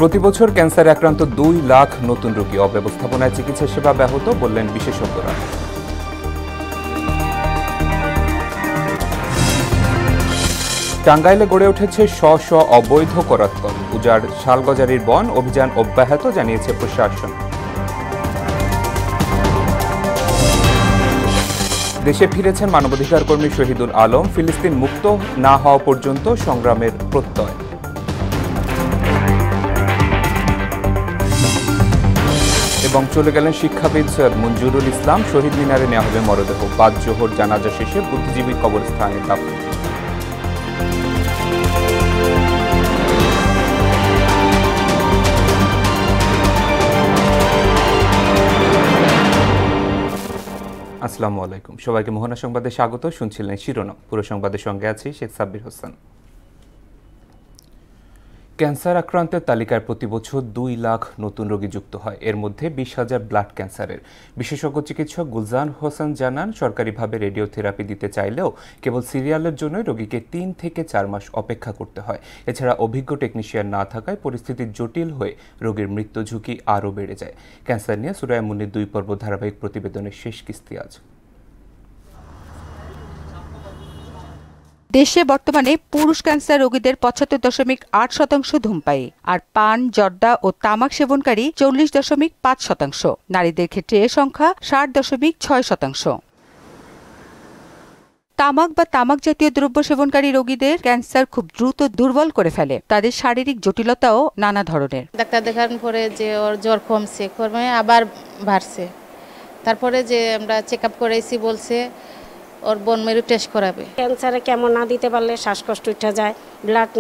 প্রতি বছর ক্যান্সারে আক্রান্ত 2 লাখ নতুন রোগী। অব্যবস্থাপনায় চিকিৎসা সেবা ব্যাহত, বললেন বিশেষজ্ঞরা। টাঙ্গাইলে গড়ে উঠেছে স্ব অবৈধ করাতকল। উজাড় শালগজারির বন অভিযান অব্যাহত, জানিয়েছে প্রশাসন। দেশে ফিরেছেন মানবাধিকার কর্মী শহীদুল আলম। ফিলিস্তিন মুক্ত না হওয়া পর্যন্ত সংগ্রামের প্রত্যয়। এবং চলে গেলেন শিক্ষাবিদ সৈয়দ মঞ্জুরুল ইসলাম। শহীদ মিনারে নেওয়া হবে মরদেহ। বাদ জোহর জানাজা শেষে বুদ্ধিজীবী কবরস্থানে দাফন। আসসালামু আলাইকুম, সবাইকে মোহনা সংবাদে স্বাগত। শুনছিলেন শিরোনাম, পুরো সংবাদের সঙ্গে আছি শেখ সাব্বির হোসেন। ক্যান্সার আক্রান্তের তালিকায় প্রতি বছর 2 লাখ নতুন রোগী যুক্ত হয়। এর মধ্যে 20,000 ব্লাড ক্যান্সারের। বিশেষজ্ঞ চিকিৎসক গুলজার হোসেন জানান, সরকারিভাবে রেডিওথেরাপি দিতে চাইলেও কেবল সিরিয়ালের জন্য রোগীকে 3 থেকে 4 মাস অপেক্ষা করতে হয়। এছাড়া অভিজ্ঞ টেকনিশিয়ান না থাকায় পরিস্থিতি জটিল হয়ে রোগীর মৃত্যু ঝুঁকি আরও বেড়ে যায়। ক্যান্সার নিয়ে সূরায়ে মুনির 2 পর্ব ধারাবাহিক প্রতিবেদনের শেষ কিস্তি আজ। দেশে বর্তমানে পুরুষ ক্যান্সার রোগীদের 75.8% ধূমপায়ী, আর পান, জর্দা ও তামাক সেবনকারী 40.5%। নারীদের ক্ষেত্রে এ সংখ্যা 60.6%। তামাক বা তামাক জাতীয় দ্রব্য সেবনকারী রোগীদের ক্যান্সার খুব দ্রুত দুর্বল করে ফেলে। তাদের শারীরিক জটিলতাও নানা ধরনের। ডাক্তার দেখানোর পরে যে ওর জ্বর কমছে, কমে আবার বাড়ছে। তারপরে যে আমরা চেক আপ করেছি, বলছে ওর বোন মেরু টেস্ট করাবে। ক্যান্সারে কেমন না দিতে পারলে শ্বাসকষ্ট উঠে যায়, ব্লাড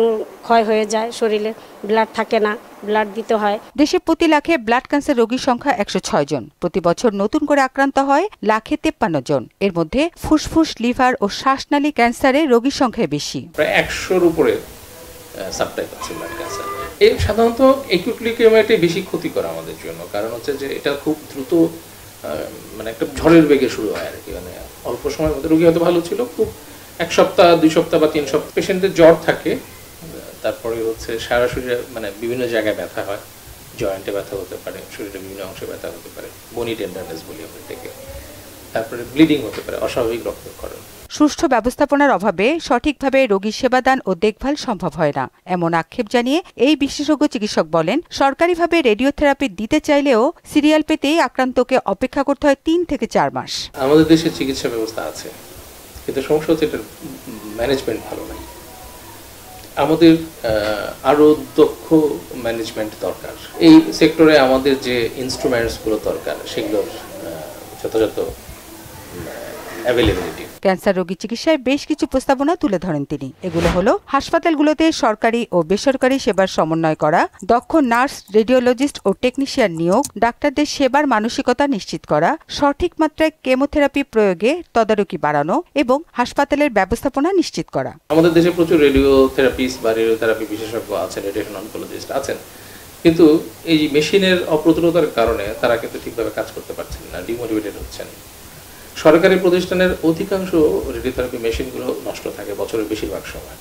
ক্ষয় হয়ে যায়, শরীরে ব্লাড থাকে না, ব্লাড দিতে হয়। দেশে প্রতি লাখে ব্লাড ক্যান্সার রোগীর সংখ্যা 106 জন। প্রতি বছর নতুন করে আক্রান্ত হয় লাখে 53 জন। এর মধ্যে ফুসফুস, লিভার ও শ্বাসনালী ক্যান্সারে রোগীর সংখ্যা বেশি। প্রায় 100-র উপরে সাবটাইপ আছে ব্লাড ক্যান্সার। এই সাধারণত অ্যাকিউট লিউকেমিয়াটাই বেশি ক্ষতিকর আমাদের জন্য, কারণ হচ্ছে যে এটা খুব দ্রুত মানে একটা ঝড়ের বেগে শুরু হয় আর কি। মানে অল্প সময়ের মধ্যে রোগী হয়তো ভালো ছিল, খুব 1 সপ্তাহ, 2 সপ্তাহ বা 3 সপ্তাহ পেশেন্টের জ্বর থাকে। তারপরে হচ্ছে সারা শরীরে মানে বিভিন্ন জায়গায় ব্যথা হয়, জয়েন্টে ব্যথা হতে পারে, শরীরের বিভিন্ন অংশে ব্যথা হতে পারে, বনি টেন্ডারনেস বলি আমরা এটাকে। তারপরে ব্লিডিং হতে পারে, অস্বাভাবিক রক্তক্ষরণ। সুষ্ঠু ব্যবস্থাপনার অভাবে সঠিকভাবে রোগীর সেবাদান ও দেখভাল সম্ভব হয় না, এমন আক্ষেপ জানিয়ে এই বিশেষজ্ঞ চিকিৎসক বলেন, সরকারিভাবে রেডিওথেরাপি দিতে চাইলেও সিরিয়াল পেতেই আক্রান্তকে অপেক্ষা করতে হয় 3 থেকে 4 মাস। আমাদের দেশে চিকিৎসা ব্যবস্থা আছে, কিন্তু সমস্যা হচ্ছে এটার ম্যানেজমেন্ট ভালো নাই। আমাদের আরো দক্ষ ম্যানেজমেন্ট দরকার। এই সেক্টরে আমাদের যে ইনস্ট্রুমেন্টসগুলো দরকার, সেগুলোর যথাযথ অ্যাভেলেবিলিটি। ক্যান্সার রোগী চিকিৎসায় বেশ কিছু প্রস্তাবনা তুলে ধরেন তিনি। এগুলো হলো হাসপাতালগুলোতে সরকারি ও বেসরকারি সেবার সমন্বয় করা, দক্ষ নার্স, রেডিওলজিস্ট ও টেকনিশিয়ান নিয়োগ, ডাক্তারদের সেবার মানসিকতা নিশ্চিত করা, সঠিক মাত্রায় কেমোথেরাপি প্রয়োগে তদারকি বাড়ানো এবং হাসপাতালের ব্যবস্থাপনা নিশ্চিত করা। আমাদের দেশে প্রচুর রেডিওথেরাপিস্ট বা রেডিওথেরাপি বিশেষজ্ঞ আছেন, রেডিয়েশন অনকোলজিস্ট আছেন, কিন্তু এই মেশিনের অপ্রতুলতার কারণে তারা কিন্তু ঠিকভাবে কাজ করতে পারছেন না, ডিমোটিভেটেড হচ্ছেন। সরকারি প্রতিষ্ঠানের অধিকাংশ রেডিওথেরাপি মেশিনগুলো নষ্ট থাকে বছরের বেশিরভাগ সময়।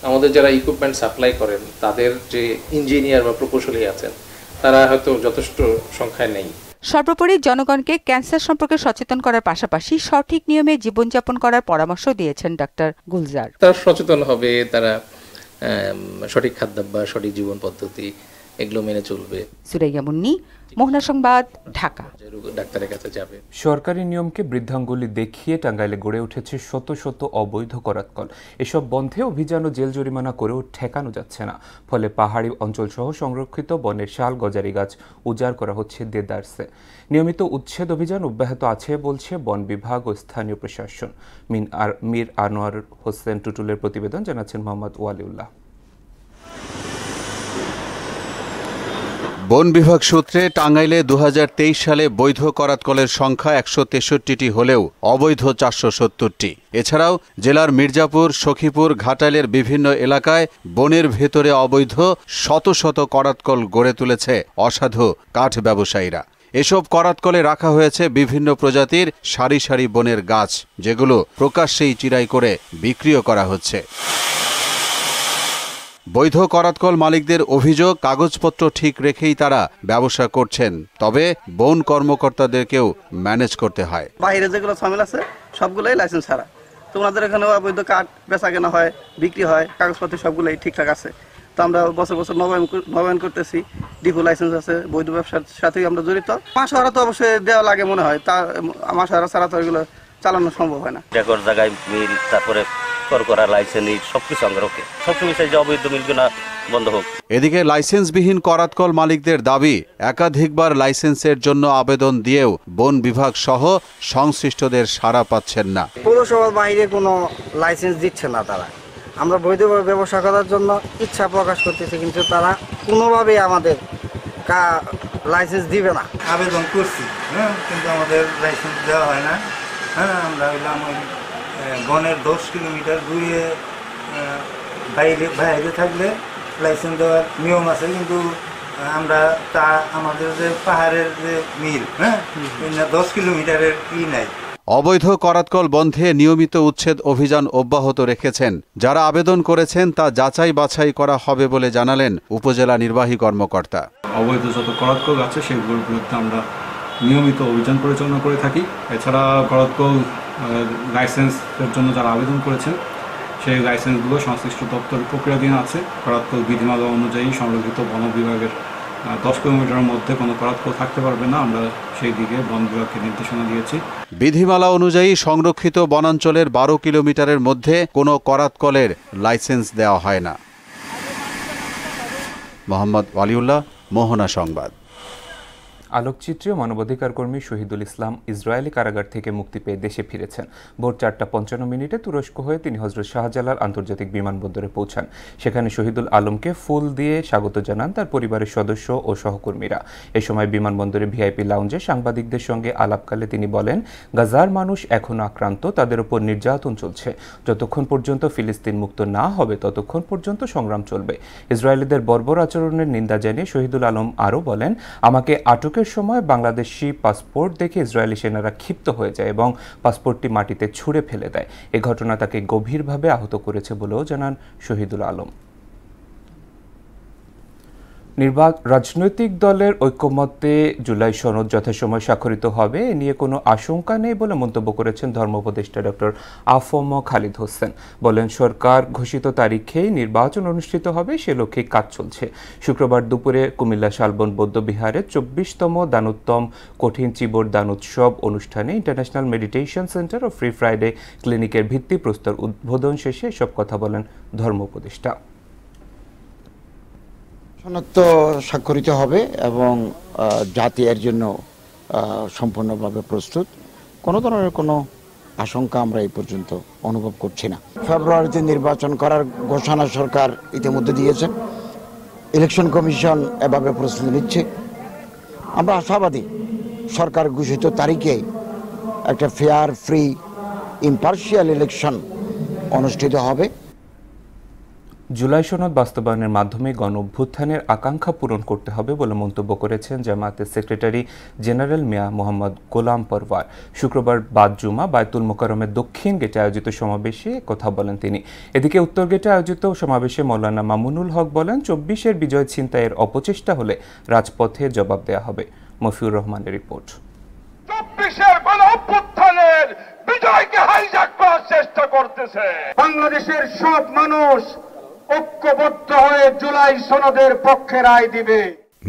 আমাদের যারা ইকুইপমেন্ট সাপ্লাই করেন, তাদের যে ইঞ্জিনিয়ার বা প্রকৌশলী আছেন, তারা হয়তো যথেষ্ট সংখ্যায় নেই। সর্বোপরি জনগণকে ক্যান্সার সম্পর্কে সচেতন করার পাশাপাশি সঠিক নিয়মে জীবনযাপন করার পরামর্শ দিয়েছেন ডাক্তার গুলজার। তারা সচেতন হবে, তারা সঠিক খাদ্যাভ্যাস, সঠিক জীবন পদ্ধতি এগুলো মেনে চলবে। সুরাইয়া মুন্নি, মোহনা সংবাদ, ঢাকা। ডাক্তারের কাছে যাবে। সরকারি নিয়মকে বৃদ্ধাঙ্গুলি দেখিয়ে টাঙ্গাইলে গড়ে উঠেছে শত শত অবৈধ করাতকল। এসব বন্ধে অভিযান ও জেল জরিমানা করেও ঠেকানো যাচ্ছে না। ফলে পাহাড়ি অঞ্চলসহ সংরক্ষিত বনের শাল গজারি গাছ উজাড় করা হচ্ছে দেদারসে। নিয়মিত উচ্ছেদ অভিযান অব্যাহত আছে বলছে বন বিভাগ ও স্থানীয় প্রশাসন। মীর আনোয়ার হোসেন টুটুলের প্রতিবেদন, জানাচ্ছেন মোহাম্মদ ওয়ালিউল্লাহ। বন বিভাগ সূত্রে টাঙ্গাইলে 2023 সালে বৈধ করাতকলের সংখ্যা 163টি হলেও অবৈধ 470টি। এছাড়াও জেলার মির্জাপুর, সখীপুর, ঘাটাইলের বিভিন্ন এলাকায় বনের ভেতরে অবৈধ শত শত করাতকল গড়ে তুলেছে অসাধু কাঠ ব্যবসায়ীরা। এসব করাতকলে রাখা হয়েছে বিভিন্ন প্রজাতির সারি সারি বনের গাছ, যেগুলো প্রকাশ্যেই চিরাই করে বিক্রিও করা হচ্ছে। বৈধ করাতকল মালিকদের অভিযোগ, কাগজপত্র ঠিক রেখেই তারা ব্যবসা করছেন, তবে বন কর্মকর্তাদেরকেও ম্যানেজ করতে হয়। বাইরে যেগুলো সামিল আছে সবগুলোই লাইসেন্স ছাড়া। তোমাদের এখানে অবৈধ কাঠ বেচা কেনা হয়, বিক্রি হয়, কাগজপত্র সবগুলোই ঠিকঠাক আছে। তো আমরা বছর বছর নবায়ন করতেছি, ডিপো লাইসেন্স আছে, বৈধ ব্যবসার সাথেই আমরা জড়িত। মাসহারা তো অবশ্যই দেওয়া লাগে মনে হয়, তা মাসহারা ছাড়া তো এগুলো চালানো সম্ভব হয় না। জায়গায় মিল, তারপরে করকরা লাইসেন্স, সবকিছু আমরা ওকে সবসময় চাই যে অবৈধ মিলগুলো বন্ধ হোক। এদিকে লাইসেন্সবিহীন করাতকল মালিকদের দাবি, একাধিকবার লাইসেন্সের জন্য আবেদন দিয়েও বন বিভাগ সহ সংশ্লিষ্টদের সাড়া পাচ্ছেন না। পৌরসভার বাইরে কোনো লাইসেন্স দিচ্ছে না তারা। আমরা বৈধভাবে ব্যবসা করার জন্য ইচ্ছা প্রকাশ করতেছি, কিন্তু তারা কোনোভাবেই আমাদের লাইসেন্স দিবে না। আবেদন করছি, কিন্তু আমাদের লাইসেন্স দেওয়া হয় না। আমরা হইলাম বনের 10 কিলোমিটার দূরে বাইরে থাকলে লাইসেন্স দেওয়ার নিয়ম আছে, কিন্তু আমরা তা আমাদের যে পাহাড়ের যে মিল 10 কিলোমিটারের নাই। অবৈধ করাতকল বন্ধে নিয়মিত উচ্ছেদ অভিযান অব্যাহত রেখেছেন। যারা আবেদন করেছেন তা যাচাই বাছাই করা হবে বলে জানালেন উপজেলা নির্বাহী কর্মকর্তা। অবৈধ যত করাতকল আছে সেগুলোর বিরুদ্ধে আমরা নিয়মিত অভিযান পরিচালনা করে থাকি। এছাড়া করাতকল লাইসেন্সের জন্য যারা আবেদন করেছেন সেই লাইসেন্সগুলো সংশ্লিষ্ট দপ্তরের প্রক্রিয়াধীন আছে। করাতকল বিধিমালা অনুযায়ী সংরক্ষিত বন বিভাগের 10 কিলোমিটারের মধ্যে কোনো করাতকল থাকতে পারবে না। আমরা সেই দিকে বন বিভাগকে নির্দেশনা দিয়েছি। বিধিমালা অনুযায়ী সংরক্ষিত বনাঞ্চলের 12 কিলোমিটারের মধ্যে কোনো করাতকলের লাইসেন্স দেওয়া হয় না। মোহাম্মদ ওয়ালিউল্লাহ, মোহনা সংবাদ। আলোকচিত্রী ও মানবাধিকার কর্মী শহীদুল ইসলাম ইসরায়েলি কারাগার থেকে মুক্তি পেয়ে দেশে ফিরেছেন। ভোর 4:55 তুরস্ক হয়ে তিনি হজরত শাহজালাল আন্তর্জাতিক বিমানবন্দরে পৌঁছান। সেখানে শহীদুল আলমকে ফুল দিয়ে স্বাগত জানান তার পরিবারের সদস্য ও সহকর্মীরা। এ সময় বিমানবন্দরে ভিআইপি লাউঞ্জে সাংবাদিকদের সঙ্গে আলাপকালে তিনি বলেন, গাজার মানুষ এখনও আক্রান্ত, তাদের উপর নির্যাতন চলছে। যতক্ষণ পর্যন্ত ফিলিস্তিন মুক্ত না হবে ততক্ষণ পর্যন্ত সংগ্রাম চলবে। ইসরায়েলিদের বর্বর আচরণের নিন্দা জানিয়ে শহীদুল আলম আরও বলেন, আমাকে আটকের সময় বাংলাদেশি পাসপোর্ট দেখে ইসরায়েলি সেনারা ক্ষিপ্ত হয়ে যায় এবং পাসপোর্টটি মাটিতে ছুঁড়ে ফেলে দেয়। এ ঘটনা তাকে গভীরভাবে আহত করেছে বলেও জানান শহীদুল আলম। রাজনৈতিক দলের ঐকমত্যে জুলাই সনদ যথাসময় স্বাক্ষরিত হবে এ নিয়ে কোনো আশঙ্কা নেই বলে মন্তব্য করেছেন ধর্ম উপদেষ্টা ডক্টর আফম খালিদ হোসেন। বলেন, সরকার ঘোষিত তারিখেই নির্বাচন অনুষ্ঠিত হবে, সে লক্ষ্যেই কাজ চলছে। শুক্রবার দুপুরে কুমিল্লা শালবন বৌদ্ধবিহারে 24তম দানোত্তম কঠিন চিবর দান উৎসব অনুষ্ঠানে ইন্টারন্যাশনাল মেডিটেশন সেন্টার ও ফ্রি ফ্রাইডে ক্লিনিকের ভিত্তিপ্রস্তর উদ্বোধন শেষে এসব কথা বলেন ধর্ম উপদেষ্টা। সনদ তো স্বাক্ষরিত হবে এবং জাতি এর জন্য সম্পূর্ণভাবে প্রস্তুত। কোনো ধরনের কোনো আশঙ্কা আমরা এই পর্যন্ত অনুভব করছি না। ফেব্রুয়ারিতে নির্বাচন করার ঘোষণা সরকার ইতিমধ্যে দিয়েছেন। ইলেকশন কমিশন এভাবে প্রস্তুতি নিচ্ছে। আমরা আশাবাদী সরকার ঘোষিত তারিখে একটা ফেয়ার, ফ্রি, ইম্পার্শিয়াল ইলেকশন অনুষ্ঠিত হবে। জুলাই সনদ বাস্তবায়নের মাধ্যমে গণ অভ্যুত্থানের আকাঙ্ক্ষা পূরণ করতে হবে বলে মন্তব্য করেছেন জামায়াতের সেক্রেটারি জেনারেল মিয়া মোহাম্মদ গোলাম পরওয়ার। শুক্রবার বাদ জুমা বায়তুল মোকাররমের দক্ষিণ গেটে আয়োজিত সমাবেশে কথা বলেন তিনি। এদিকে উত্তর গেটে আয়োজিত সমাবেশে মৌলানা মামুনুল হক বলেন, 24-এর বিজয় ছিনতাইয়ের অপচেষ্টা হলে রাজপথে জবাব দেয়া হবে। মফিউর রহমানের রিপোর্ট। 24-এর গণ অভ্যুত্থানের বিজয়কে হাইজ্যাক করার চেষ্টা করতেছে। বাংলাদেশের সব মানুষ ঐক্যবদ্ধ হয়ে জুলাই সনদের পক্ষে রায় দিবে।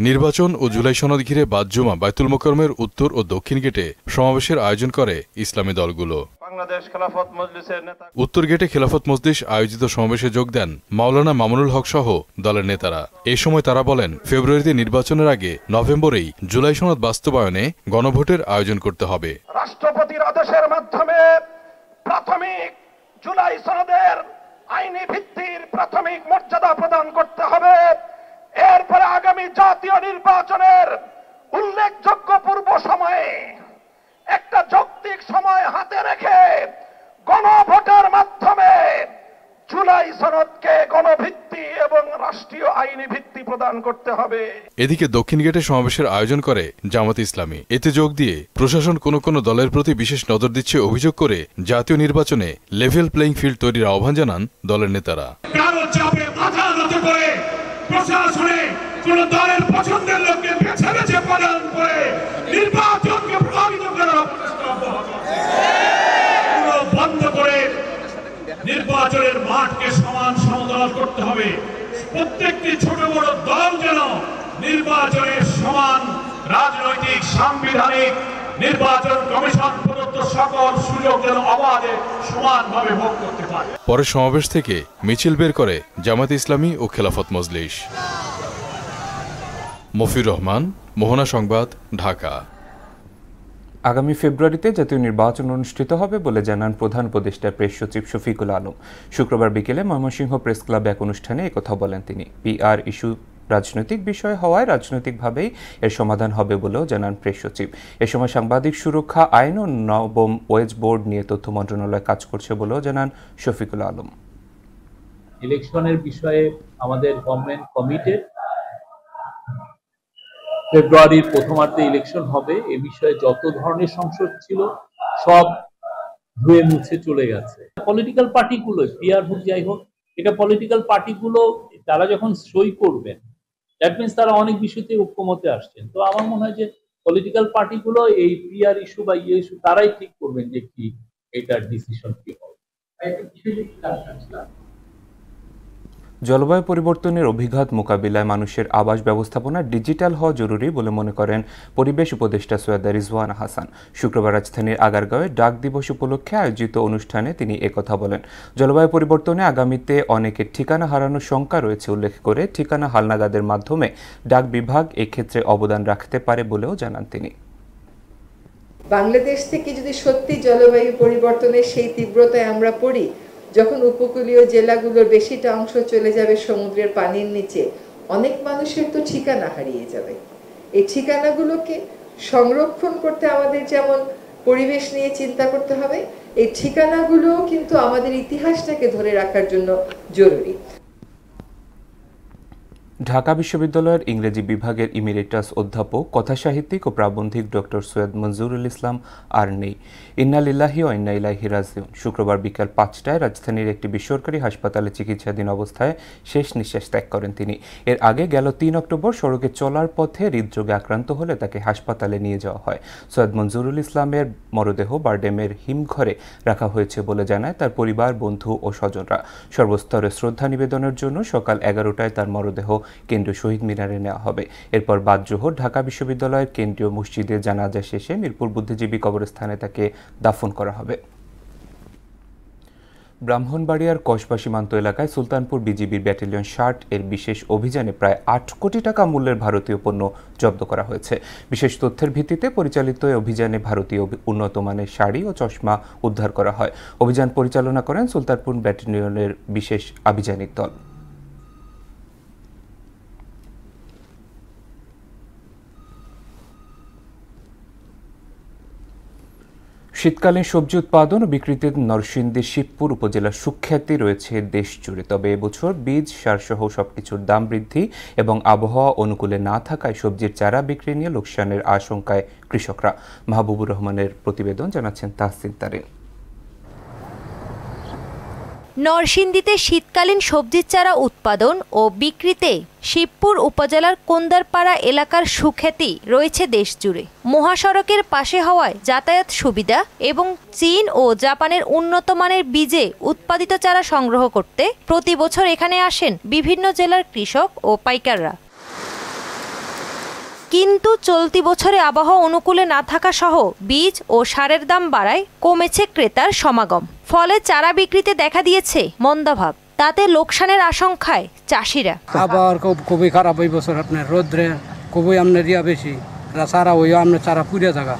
নির্বাচন ও জুলাই সনদ ঘিরে বাদ জুমা বায়তুল মোকাররমের উত্তর ও দক্ষিণ গেটে সমাবেশের আয়োজন করে ইসলামী দলগুলো। উত্তর গেটে খেলাফত মজলিস আয়োজিত সমাবেশে যোগ দেন মাওলানা মামুনুল হক সহ দলের নেতারা। এই সময় তারা বলেন, ফেব্রুয়ারিতে নির্বাচনের আগে নভেম্বরেই জুলাই সনদ বাস্তবায়নে গণভোটের আয়োজন করতে হবে। রাষ্ট্রপতির আদেশের মাধ্যমে প্রাথমিক জুলাই সনদের আইনি ভিত্তির প্রাথমিক মর্যাদা প্রদান করতে হবে। এরপরে আগামী জাতীয় নির্বাচনের উল্লেখযোগ্য পূর্ব সময়ে একটা যৌক্তিক সময় হাতে রেখে গণভোটের মাধ্যমে জুলাই সনদকে গণভিত্তি এবং রাষ্ট্রীয় আইনি ভিত্তি প্রদান করতে হবে। এদিকে দক্ষিণ গেটে সমাবেশের আয়োজন করে জামাত ইসলামী। এতে যোগ দিয়ে প্রশাসন কোনো দলের প্রতি বিশেষ নজর দিচ্ছে অভিযোগ করে জাতীয় নির্বাচনে লেভেল প্লেইং ফিল্ড তৈরির আহ্বান জানান দলের নেতারা। প্রশাসনে কোন দলের পছন্দের লোককে বেছে বেছে প্রদান করে নির্বাচনকে প্রভাবিত করার বন্ধ করে নির্বাচনের মাঠকে সমান সমতল করতে হবে। প্রত্যেকটি ছোট বড় দল যেন নির্বাচনের সমান রাজনৈতিক, সাংবিধানিক, নির্বাচন কমিশন প্রদত্ত সকল সুযোগ যেন অবাধে সমানভাবে ভোগ করতে পারে। পরে সমাবেশ থেকে মিছিল বের করে জামায়াত ইসলামী ও খেলাফত মজলিস। মফির রহমান, মোহনা সংবাদ, ঢাকা। আগামী ফেব্রুয়ারিতে জাতীয় নির্বাচন অনুষ্ঠিত হবে বলে জানান প্রধান উপদেষ্টা প্রেস সচিব শফিকুল আলম। শুক্রবার বিকেলে ময়মনসিংহ প্রেস ক্লাবে এক অনুষ্ঠানে একথা বলেন তিনি। পিআর ইস্যু রাজনৈতিক বিষয় হওয়ায় রাজনৈতিকভাবেই এর সমাধান হবে বলেও জানান প্রেস সচিব। এ সময় সাংবাদিক সুরক্ষা আইন ও নবম ওয়েজ বোর্ড নিয়ে তথ্য মন্ত্রণালয় কাজ করছে বলেও জানান শফিকুল আলম। ইলেকশনের বিষয়ে আমাদের গভর্নমেন্ট কমিটেড, ফেব্রুয়ারির প্রথমার্ধে ইলেকশন হবে। এ বিষয়ে যত ধরনের সংশয় ছিল সব ধুয়ে মুছে চলে গেছে। পলিটিক্যাল পার্টিগুলো পিআর হোক যাই হোক, এটা পলিটিক্যাল পার্টিগুলো তারা যখন সই করবেন, দ্যাট মিনস তারা অনেক বিষয়তে ঐক্যমতে আসছেন। তো আমার মনে হয় যে পলিটিক্যাল পার্টিগুলো এই পিআর ইস্যু বা ইয়ে ইস্যু তারাই ঠিক করবেন যে কি এটার ডিসিশন কি হবে। জলবায়ু পরিবর্তনের অভিঘাত মোকাবিলায় মানুষের আবাস ব্যবস্থাপনা ডিজিটাল হওয়া জরুরি বলে মনে করেন পরিবেশ উপদেষ্টা সৈয়দা রিজওয়ানা হাসান। শুক্রবার রাজধানীর আগারগাঁওয়ে ডাক দিবস উপলক্ষে আয়োজিত অনুষ্ঠানে তিনি একথা বলেন। জলবায়ু পরিবর্তনে আগামীতে অনেকের ঠিকানা হারানোর শঙ্কা রয়েছে উল্লেখ করে ঠিকানা হালনাগাদের মাধ্যমে ডাক বিভাগ এক্ষেত্রে অবদান রাখতে পারে বলেও জানান তিনি। বাংলাদেশ থেকে যদি সত্যি জলবায়ু পরিবর্তনের সেই তীব্রতায় আমরা পড়ি, যখন উপকূলীয় জেলাগুলোর বেশিটা অংশ চলে যাবে সমুদ্রের পানির নিচে, অনেক মানুষের তো ঠিকানা হারিয়ে যাবে। এই ঠিকানাগুলোকে সংরক্ষণ করতে আমাদের যেমন পরিবেশ নিয়ে চিন্তা করতে হবে, এই ঠিকানাগুলোও কিন্তু আমাদের ইতিহাসটাকে ধরে রাখার জন্য জরুরি। ঢাকা বিশ্ববিদ্যালয়ের ইংরেজি বিভাগের ইমিরেটাস অধ্যাপক, কথাসাহিত্যিক ও প্রাবন্ধিক ডক্টর সৈয়দ মঞ্জুরুল ইসলাম আর নেই। ইন্না লিল্লাহি ওয়া ইন্না ইলাইহি রাজিউন। শুক্রবার বিকেল 5টায় রাজধানীর একটি বেসরকারি হাসপাতালে চিকিৎসাধীন অবস্থায় শেষ নিঃশ্বাস ত্যাগ করেন তিনি। এর আগে গেল 3 অক্টোবর সড়কে চলার পথে হৃদরোগে আক্রান্ত হলে তাকে হাসপাতালে নিয়ে যাওয়া হয়। সৈয়দ মঞ্জুরুল ইসলামের মরদেহ বারডেমের হিমঘরে রাখা হয়েছে বলে জানায় তার পরিবার, বন্ধু ও স্বজনরা। সর্বস্তরে শ্রদ্ধা নিবেদনের জন্য সকাল 11টায় তার মরদেহ কেন্দ্রীয় শহীদ মিনারে নেওয়া হবে। এরপর বাদ জোহর ঢাকা বিশ্ববিদ্যালয়ের কেন্দ্রীয় মসজিদে জানাজা শেষে মিরপুর বুদ্ধিজীবী কবরস্থানে তাকে দাফন করা হবে। ব্রাহ্মণবাড়িয়ার কসবা সীমান্ত এলাকায় সুলতানপুর বিজিবির ব্যাটালিয়ন 60 এর বিশেষ অভিযানে প্রায় 8 কোটি টাকা মূল্যের ভারতীয় পণ্য জব্দ করা হয়েছে। বিশেষ তথ্যের ভিত্তিতে পরিচালিত এই অভিযানে ভারতীয় উন্নত মানের শাড়ি ও চশমা উদ্ধার করা হয়। অভিযান পরিচালনা করেন সুলতানপুর ব্যাটালিয়নের বিশেষ আভিযানিক দল। শীতকালীন সবজি উৎপাদন ও বিক্রিতে নরসিংদীর শিবপুর উপজেলার সুখ্যাতি রয়েছে দেশ জুড়ে। তবে এবছর বীজ, সারসহ সবকিছুর দাম বৃদ্ধি এবং আবহাওয়া অনুকূলে না থাকায় সবজির চারা বিক্রি নিয়ে লোকসানের আশঙ্কায় কৃষকরা। মাহবুবুর রহমানের প্রতিবেদন, জানাচ্ছেন তাহসিন তারিন। নরসিংদীতে শীতকালীন সবজির চারা উৎপাদন ও বিক্রিতে শিবপুর উপজেলার কোন্দারপাড়া এলাকার সুখ্যাতি রয়েছে দেশ জুড়ে। মহাসড়কের পাশে হওয়ায় যাতায়াত সুবিধা এবং চীন ও জাপানের উন্নত মানের বীজে উৎপাদিত চারা সংগ্রহ করতে প্রতি বছর এখানে আসেন বিভিন্ন জেলার কৃষক ও পাইকাররা। কিন্তু চলতি বছরে আবহাওয়া অনুকূলে না থাকা সহ বীজ ও সারের দাম বাড়ায় কমেছে ক্রেতার সমাগম। ফলে চারা বিক্রিতে দেখা দিয়েছে মন্দাভাব। তাতে লোকসানের আশঙ্কায় চাষিরা। আবার খুবই খারাপ এই বছর, আপনার রোদ্রে খুবই আপনার ইয়া বেশি, সারা ওই আপনার চারা পুড়ে থাকা,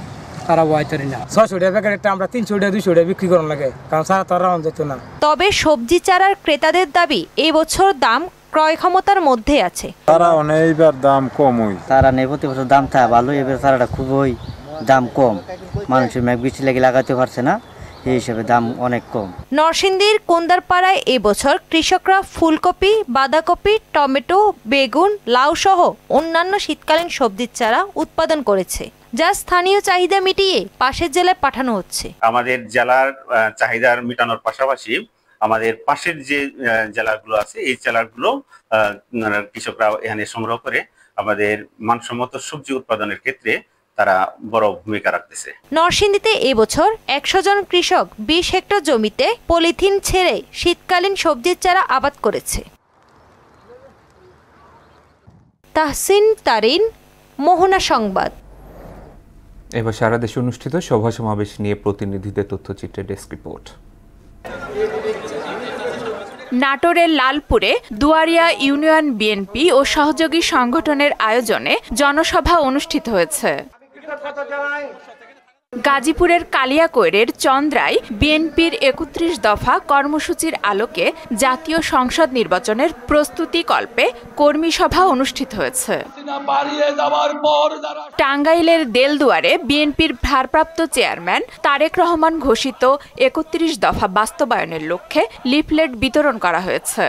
সারা ওয়াইতারি না। 600 টাকা প্যাকেটটা আমরা 300 টাকা 200 টাকা বিক্রি করার লাগে, কারণ সারা তো রাউন্ড যেত না। তবে সবজি চারার ক্রেতাদের দাবি এবছর দাম ক্রয় ক্ষমতার মধ্যে আছে। তারা অনেকবার দাম কম হয়, তারা নেই প্রতি বছর দাম থাকে ভালো, এবার চারাটা খুবই দাম কম, মানুষের মেঘ বৃষ্টি লেগে লাগাতে পারছে না, এই হিসেবে দাম অনেক কম। নরসিংদীর কোন্দারপাড়ায় এবছর কৃষকরা ফুলকপি, বাঁধাকপি, টমেটো, বেগুন, লাউ সহ অন্যান্য শীতকালীন সবজির চারা উৎপাদন করেছে, যা স্থানীয় চাহিদা মিটিয়ে পাশের জেলায় পাঠানো হচ্ছে। আমাদের জেলার চাহিদার মেটানোর পাশাপাশি আমাদের পাশের যে জেলাগুলো আছে এই জেলাগুলো কৃষকরা এখানে সংগ্রহ করে আমাদের মানসম্মত সবজি উৎপাদনের ক্ষেত্রে তারা বড় ভূমিকা রাখতেছে। নরসিংদীতে এবছর 100 জন কৃষক 20 হেক্টর জমিতে পলিথিন ছেড়ে শীতকালীন সবজির চারা আবাদ করেছে। তাহসিন তারিন, মোহনা সংবাদ। এবার সারা দেশে অনুষ্ঠিত সভা সমাবেশ নিয়ে প্রতিনিধিদের তথ্যচিত্রে ডেস্ক রিপোর্ট। নাটোরের লালপুরে দুয়ারিয়া ইউনিয়ন বিএনপি ও সহযোগী সংগঠনের আয়োজনে জনসভা অনুষ্ঠিত হয়েছে। গাজীপুরের কালিয়াকৈরের চন্দ্রায় বিএনপির 31 দফা কর্মসূচির আলোকে জাতীয় সংসদ নির্বাচনের প্রস্তুতি কল্পে কর্মী সভা অনুষ্ঠিত হয়েছে। টাঙ্গাইলের দেলদুয়ারে বিএনপির ভারপ্রাপ্ত চেয়ারম্যান তারেক রহমান ঘোষিত 31 দফা বাস্তবায়নের লক্ষ্যে লিফলেট বিতরণ করা হয়েছে।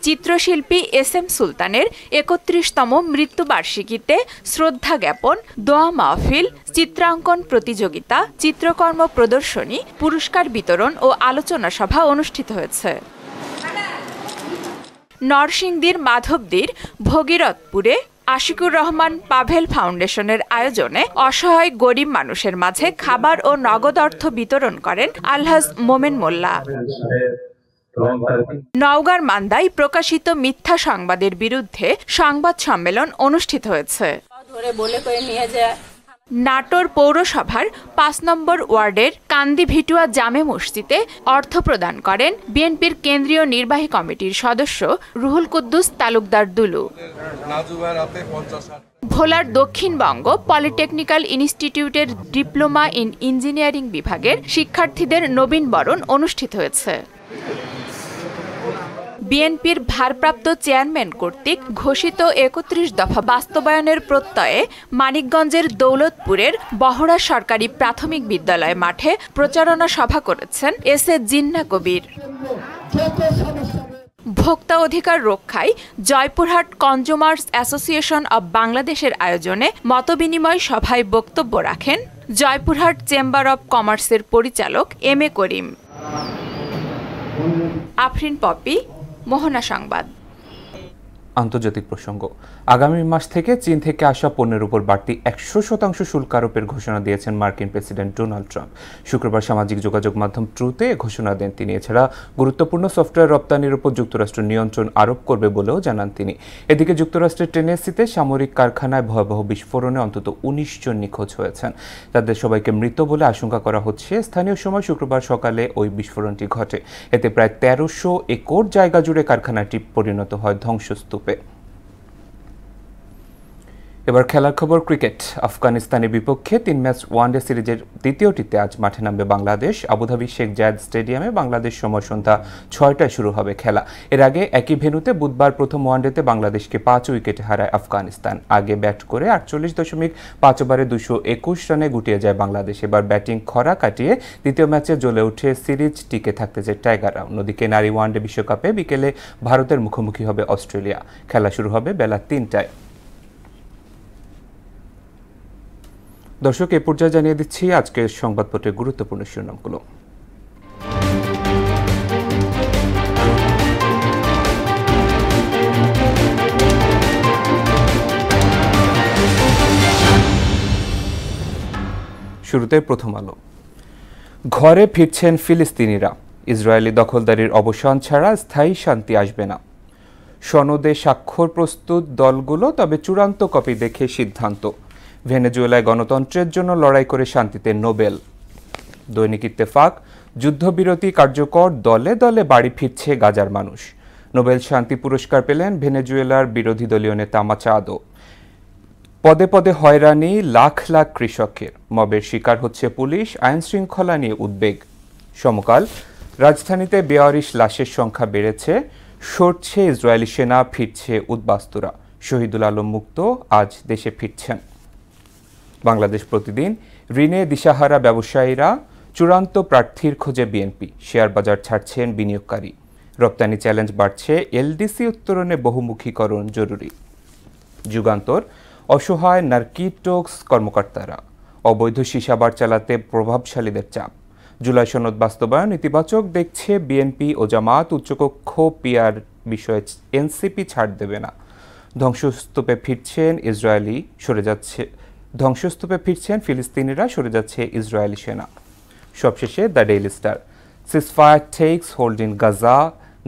চিত্রশিল্পী SM সুলতানের 31তম মৃত্যুবার্ষিকীতে শ্রদ্ধা জ্ঞাপন, দোয়া মাহফিল, চিত্রাঙ্কন প্রতিযোগিতা, চিত্রকর্ম প্রদর্শনী, পুরস্কার বিতরণ ও আলোচনা সভা অনুষ্ঠিত হয়েছে। নরসিংদীর মাধবদীর ভগীরথপুরে আশিকুর রহমান পাভেল ফাউন্ডেশনের আয়োজনে অসহায় গরিব মানুষের মাঝে খাবার ও নগদ অর্থ বিতরণ করেন আলহাজ মোমেন মোল্লা। নওগাঁর মান্দায় প্রকাশিত মিথ্যা সংবাদের বিরুদ্ধে সংবাদ সম্মেলন অনুষ্ঠিত হয়েছে। নাটোর পৌরসভার 5 নম্বর ওয়ার্ডের কান্দিভিটুয়া জামে মসজিদে অর্থ প্রদান করেন বিএনপির কেন্দ্রীয় নির্বাহী কমিটির সদস্য রুহুল কুদ্দুস তালুকদার দুলু। ভোলার দক্ষিণবঙ্গ পলিটেকনিক্যাল ইনস্টিটিউটের ডিপ্লোমা ইন ইঞ্জিনিয়ারিং বিভাগের শিক্ষার্থীদের নবীনবরণ অনুষ্ঠিত হয়েছে। বিএনপির ভারপ্রাপ্ত চেয়ারম্যান কর্তৃক ঘোষিত 31 দফা বাস্তবায়নের প্রত্যয়ে মানিকগঞ্জের দৌলতপুরের বহরা সরকারি প্রাথমিক বিদ্যালয় মাঠে প্রচারণা সভা করেছেন এস.এ. জিন্না কবির। ভোক্তা অধিকার রক্ষায় জয়পুরহাট কনজুমার্স অ্যাসোসিয়েশন অব বাংলাদেশের আয়োজনে মতবিনিময় সভায় বক্তব্য রাখেন জয়পুরহাট চেম্বার অব কমার্সের পরিচালক M.A. করিম। আফরিন পপি, মোহনা সংবাদ। আন্তর্জাতিক প্রসঙ্গ। আগামী মাস থেকে চীন থেকে আসা পণ্যের উপর বাড়তি 100% শুল্ক আরোপের ঘোষণা দিয়েছেন মার্কিন প্রেসিডেন্ট ডোনাল্ড ট্রাম্প। শুক্রবার সামাজিক যোগাযোগ মাধ্যম ট্রুথে ঘোষণা দেন তিনি। এছাড়া গুরুত্বপূর্ণ সফটওয়্যার রপ্তানির উপর যুক্তরাষ্ট্র নিয়ন্ত্রণ আরোপ করবে বলেও জানান তিনি। এদিকে যুক্তরাষ্ট্রের টেনেসিতে সামরিক কারখানায় ভয়াবহ বিস্ফোরণে অন্তত 19 জন নিখোঁজ হয়েছেন। তাদের সবাইকে মৃত বলে আশঙ্কা করা হচ্ছে। স্থানীয় সময় শুক্রবার সকালে ওই বিস্ফোরণটি ঘটে। এতে প্রায় 1300 একর জায়গা জুড়ে কারখানাটি পরিণত হয় ধ্বংসস্তূপে। এবার খেলার খবর। ক্রিকেট। আফগানিস্তানের বিপক্ষে 3 ম্যাচ ওয়ানডে সিরিজের দ্বিতীয়টিতে আজ মাঠে নামবে বাংলাদেশ। আবুধাবি শেখ জায়েদ স্টেডিয়ামে বাংলাদেশ সময় সন্ধ্যা 6টায় শুরু হবে খেলা। এর আগে একই ভেন্যুতে বুধবার প্রথম ওয়ানডেতে বাংলাদেশকে 5 উইকেটে হারায় আফগানিস্তান। আগে ব্যাট করে 48.5 ওভারে 221 রানে গুটিয়ে যায় বাংলাদেশ। এবার ব্যাটিং খরা কাটিয়ে দ্বিতীয় ম্যাচে জ্বলে উঠে সিরিজ টিকে থাকতে যায় টাইগাররা। অন্যদিকে নারী ওয়ানডে বিশ্বকাপে বিকেলে ভারতের মুখোমুখি হবে অস্ট্রেলিয়া। খেলা শুরু হবে বেলা 3টায়। দর্শক, এ পর্যায়ে জানিয়ে দিচ্ছি আজকের সংবাদপত্রের গুরুত্বপূর্ণ শিরোনামগুলো। শুরুতে প্রথম আলো। ঘরে ফিরছেন ফিলিস্তিনিরা। ইসরায়েলি দখলদারির অবসান ছাড়া স্থায়ী শান্তি আসবে না। সনদে স্বাক্ষর প্রস্তুত দলগুলো, তবে চূড়ান্ত কপি দেখে সিদ্ধান্ত। ভেনেজুয়েলায় গণতন্ত্রের জন্য লড়াই করে শান্তিতে নোবেল। দৈনিক ইত্তেফাক। যুদ্ধবিরতি কার্যকর, দলে দলে বাড়ি ফিরছে গাজার মানুষ। নোবেল শান্তি পুরস্কার পেলেন ভেনেজুয়েলার বিরোধী দলীয় নেতা মাচাদো। পদে পদে হয়রানি লাখ লাখ কৃষকের। মবের শিকার হচ্ছে পুলিশ, আইন শৃঙ্খলা নিয়ে উদ্বেগ। সমকাল। রাজধানীতে বেওয়ারিশ লাশের সংখ্যা বেড়েছে, সরছে ইসরায়েলি সেনা, ফিরছে উদ্বাস্তুরা। শহীদুল আলম মুক্ত আজ দেশে ফিরছেন। বাংলাদেশ প্রতিদিন। ঋণে দিশাহারা ব্যবসায়ীরা, চূড়ান্ত প্রার্থীর খোঁজে বিএনপি। শেয়ার বাজার ছাড়ছেন বিনিয়োগকারী। রপ্তানি চ্যালেঞ্জ বাড়ছে, এলডিসি উত্তরণে বহুমুখীকরণ জরুরি। যুগান্তর। অসহায় নার্কিটোক্স কর্মকর্তারা, অবৈধ সীসাবার চালাতে প্রভাবশালীদের চাপ। জুলাই সনদ বাস্তবায়ন ইতিবাচক দেখছে বিএনপি ও জামাত। উচ্চকক্ষ পিআর বিষয়ে এনসিপি ছাড় দেবে না। ধ্বংসস্তূপে ফিরছেন ফিলিস্তিনিরা, সরে যাচ্ছে ইসরায়েলি সেনা। সবশেষে the daily star, ceasefire tax hold in Gaza,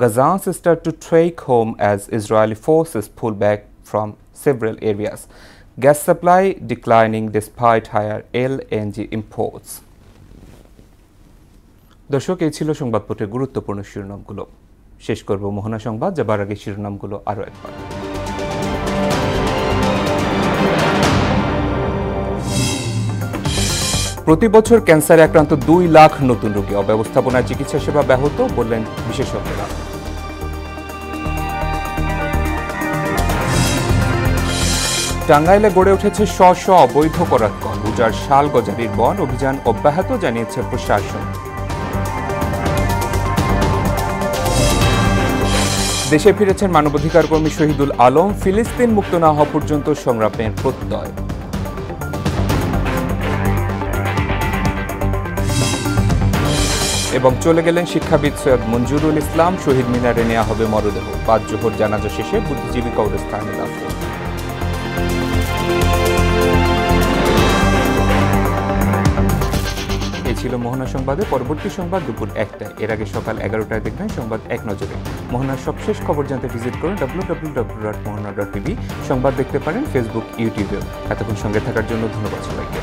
Gazans start to trek home as Israeli forces pull back from several areas. Gas supply declining despite higher LNG imports. দর্শক, এই ছিল সংবাদপত্রের গুরুত্বপূর্ণ শিরোনামগুলো। শেষ করব মোহনা সংবাদ, যাবার আগে শিরোনামগুলো আরও একবার। প্রতি বছর ক্যান্সারে আক্রান্ত 2 লাখ নতুন রোগী, অব্যবস্থাপনায় চিকিৎসা সেবা ব্যাহত, বললেন বিশেষজ্ঞরা। টাঙ্গাইলে গড়ে উঠেছে স্ব অবৈধ করাত কল, উজার শাল গজারির বন অভিযান অব্যাহত, জানিয়েছে প্রশাসন। দেশে ফিরেছেন মানবাধিকার কর্মী শহীদুল আলম, ফিলিস্তিন মুক্ত না হওয়া পর্যন্ত সংগ্রামের প্রত্যয়। এবং চলে গেলেন শিক্ষাবিদ সৈয়দ মঞ্জুরুল ইসলাম, শহীদ মিনারে নেওয়া হবে মরদেহ। 5 জোহর জানাজা শেষে বুদ্ধিজীবী কবরস্থানে দাফন। এই ছিল মোহনা সংবাদে। পরবর্তী সংবাদ দুপুর 1টায়। এর আগে সকাল 11টায় দেখবেন সংবাদ এক নজরে। মোহনার সবশেষ খবর জানতে ভিজিট করুন www.mohana.tv। সংবাদ দেখতে পারেন ফেসবুক, ইউটিউবেও। এতক্ষণ সঙ্গে থাকার জন্য ধন্যবাদ সবাইকে।